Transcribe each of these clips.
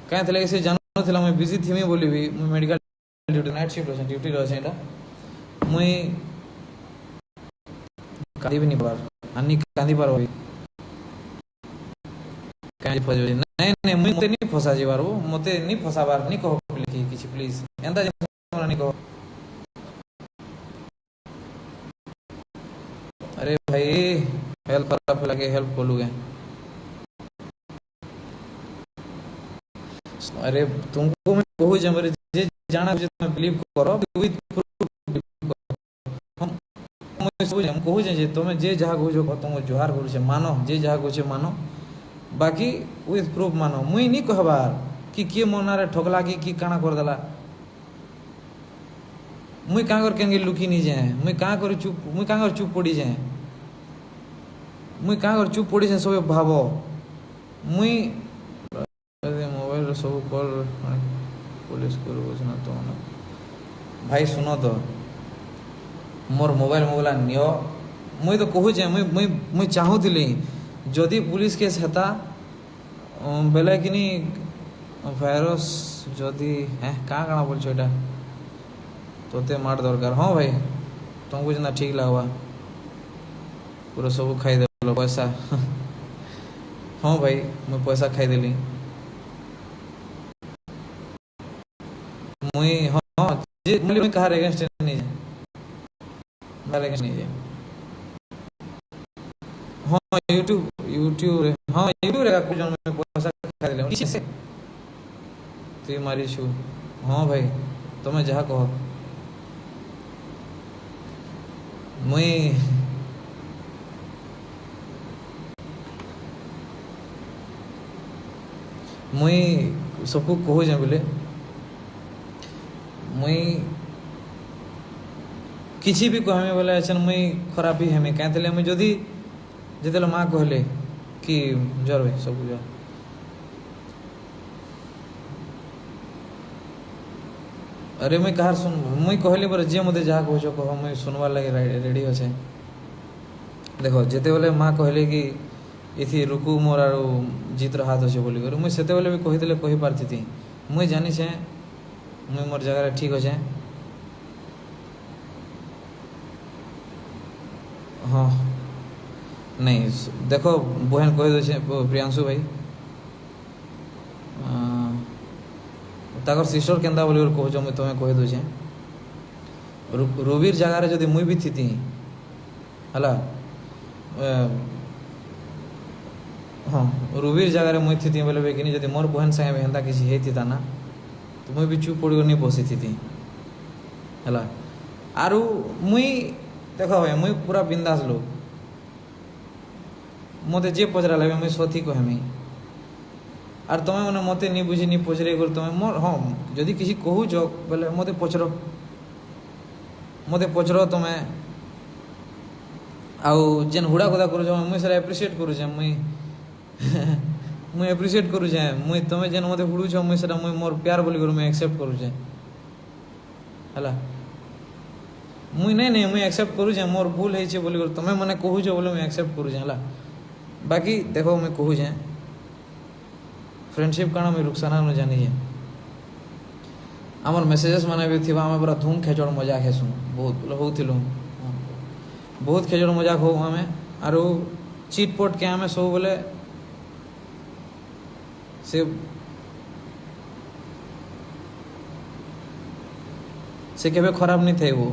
कहीं थे से जानूला मुझे बिजी थी बोली मुझे मेडिकल ड्यूटी नाइट शिफ्ट अच्छे ड्यूटी अच्छे यहाँ मुई कांदी भी नहीं पार अन्नी कांदी पार भाई कहीं फस नहीं नहीं मुझे मते नहीं फसा जीवार वो मते नहीं फसाबार नहीं कहो प्लीज प्लीज एंता नहीं कहो अरे भाई हेल्प खराब लगे हेल्प बोलूगे अरे तुमको मैं कहूँ जे मेरे जे जाना जे तुम बिलीव करो विद प्रूफ हम हम कहूँ जे तुम जे जहाँ कहूँ तुम जुहार करू मानो जे जहाँ कहूँ मानो बाकी विथ प्रूफ मानो मुई नहीं कहबार कि किए मनारे ठोकला कि काना कर देला मुई कहाँ कर केंगे लुकी नहीं जाए मुई कहाँ कर चुप पड़ी जाए मुई कहाँ कर चुप पड़ी जाए सब भावो मुई मोबाइल सब कॉल पुलिस को बुझना तो भाई सुनो तो मोर मोबाइल नियो मुई तो कहूँ जे मुई चाहूली जदि पुलिस केस हेता बेले कि भाइरस जदि क्या काना बोल छो तोते मार दरकार हाँ भाई तुमको जितना ठीक लगवा पूरा सब खाई दे पैसा हाँ भाई मैं पैसा खाई देली मुई हाँ जे मुई कहा अगेंस्ट नहीं है मेरे अगेंस्ट नहीं है हाँ यूट्यूब हाँ यूट्यूब रे कुछ जन में पैसा खा ले किसी से तू मारी छु हाँ भाई तुम्हें जहाँ कहो मुई सबको कहूँ जे बोले मुई किसी भी कहमे बोले अच्छा मुई खराब भी हेमी कहीं मुई जदि जिते माँ कहले कि जर भाई सब जर अरे मुई कहार सुन मुई कहली पर जे मते जहाँ कह कह मुई सुनवार लगे रेडी अच्छे देखो जिते बेले माँ कहले कि इथि रुकु मोर आर जीतर हाथ अच्छे बोली कर मुई सेते बेले भी कहीदेले कही पारती थी मुई जानी छे मुई मोर जगह ठीक अच्छे हाँ नहीं देखो बहन कह दे प्रियांशु भाई ताकर सिस्टर केंदा बोली कह मुझे तुम्हें कह दूचे रूबीर जगार जदि मुई भी थी हला हाँ रूबीर जगार मुई थी बोले कि जब मोर बहन संगे हेन्ता किसी होता ना तो मुई भी चुप पड़ी नहीं बसी थी हला आरु मुई देखो भाई मुई पूरा बिंदास लोग मते जे पचरा लगे मुई सथी कहमी आर तुम्हें मैंने मते नहीं बुझी नहीं पचरे कर तुम्हें मोर हाँ जदि किसी कहू जो बोले मते पचरो तुम्हें आउ जेन हुड़ा कथा करूँ मुई सर एप्रिशिएट करूँ मुई मुई एप्रिशिएट करूँ मुई तुम्हें जेन मते हुड़ू छो मुई सर मुई मोर प्यार बोली कर मुई एक्सेप्ट करूँ हला मुई नहीं मुई एक्सेप्ट करूँ मोर भूल है बोली कर तुम्हें मैंने कहू बोले मुई एक्सेप्ट करूँ हला बाकी देखो मैं कहूँ फ्रेंडशिप काना मुई रुखसाना न जानी आमर मेसेजेस माने भी थी आम पूरा धूम खेचड़ मजाक हेसु बहुत होलु बहुत खेचड़ मजाक हो आम आरु चिटपट के आम सब बोले से केबे खराब नहीं थे वो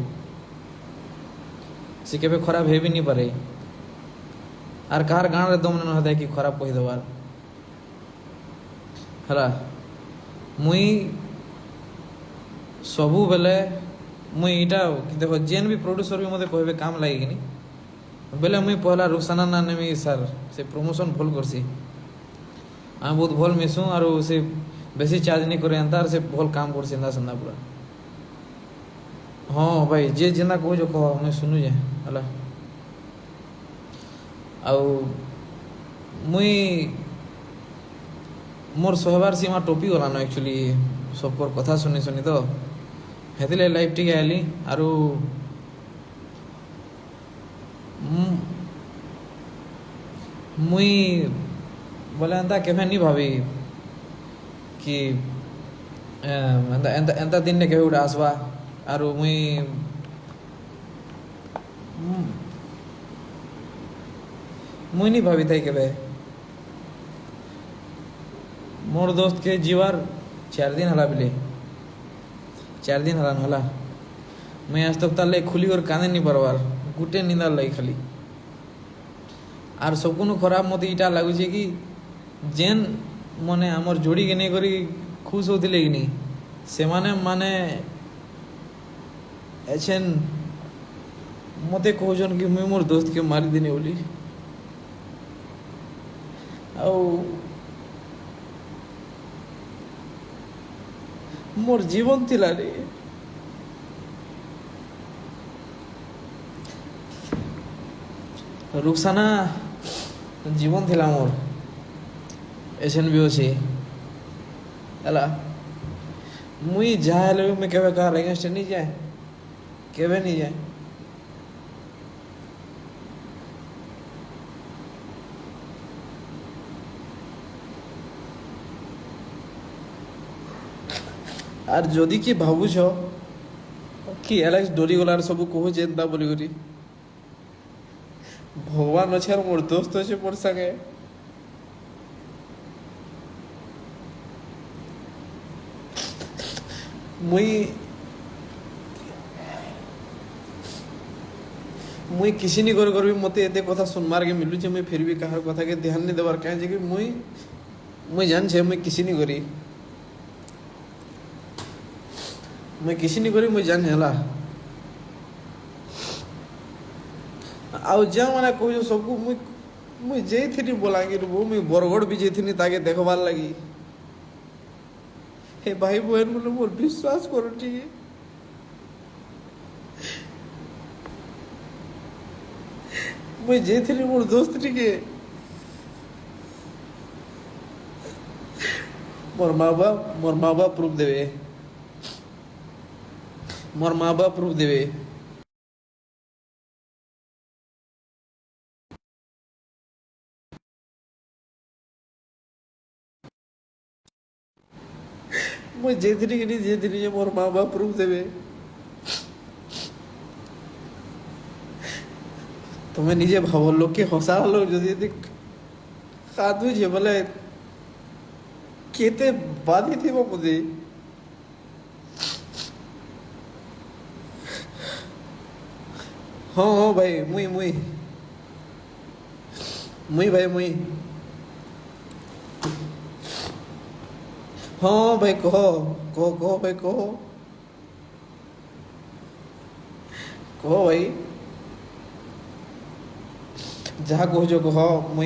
से केबे खराब है भी नहीं पारे आर कार गाँव रे दम न होता है कि खराब कही देवार हला मुई सबू बेले मुई इटा देखो जेन भी प्रोड्यूसर भी मते कहबे काम लागे कि नहीं बेले मुई पहला रुखसाना ना नेमी सर से प्रमोशन भल करसी आम बहुत भल मिसू और से बेसी चार्ज नहीं करे अंतार से भल काम कर संदा संदा पूरा हाँ भाई जे जेना कहो जो कहो मुई सुनु जे हला आउ मुई मोर सहबार सीमा टोपी गला न एक्चुअली सबकर कथा सुनी सुनी तो हेतिले लाइव टी आली आरु मुई बोले एंता केभे नहीं भावी कि ଏନ୍ତା ଏନ୍ତା ଏନ୍ତା ଦିନେ କେବେ ଗୋଟେ ଆସବା ଆରୁ ମୁଇଁ ନି ଭାବିଥାଇ କେବେ मोर दोस्त के जीवार 4 दिन हला बिले 4 दिन हला नहला मैं आज तक ताले खुली और कांदे नहीं परवार गुटे निंदा लाई खाली आर सबकुनु खराब मते इटा लागुचे कि जेन मने हमर जोड़ी के नहीं करी खुश होतिले कि नहीं से माने एछन मते कहजन कि मैं मोर दोस्त के मारी देने बोली आउ मोर जीवन थिला रे रुखसाना जीवन थिला मोर एसन भी अछि हला मुई जाले मैं केबे कार अगेंस्ट नहीं जाए केबे नहीं जाए আর যদি কি ভাবুছ কি এলেক্স ডরি গলার সবু কহু যেন্তা বলি করি ভগবান আছে আর মোর দোস্ত আছে মোর সাথে मुई किसी नहीं कर भी मते एते कथा सुनमार के मिलू जे मैं फिर भी कहार कथा के ध्यान नहीं देवार कहे जे कि मुई जान छे मैं किसी नहीं करी मैं किसी नहीं करी मुई जान हला आउ जा माने कहू सबको मुई जेथि बोलांगी वो मुई बरगड़ भी जेथि ताके देखबार लगी हे भाई बहन बोले मोर विश्वास करो ठीक मुई जेथि मोर दोस्त टिके मोर माँ बाप प्रूफ देवे मोर माँ बाप प्रूफ देवे मुझे जेथि कि जेथि मोर माँ बाप प्रूफ देवे तुम्हें निजे भाव लोग के हसा लो जो खादू जे बोले केते बाधी थी वो मुझे हाँ भाई मुई भाई हाँ भाई कहो भाई कहो भाई जहाँ कहो जो कहो मुई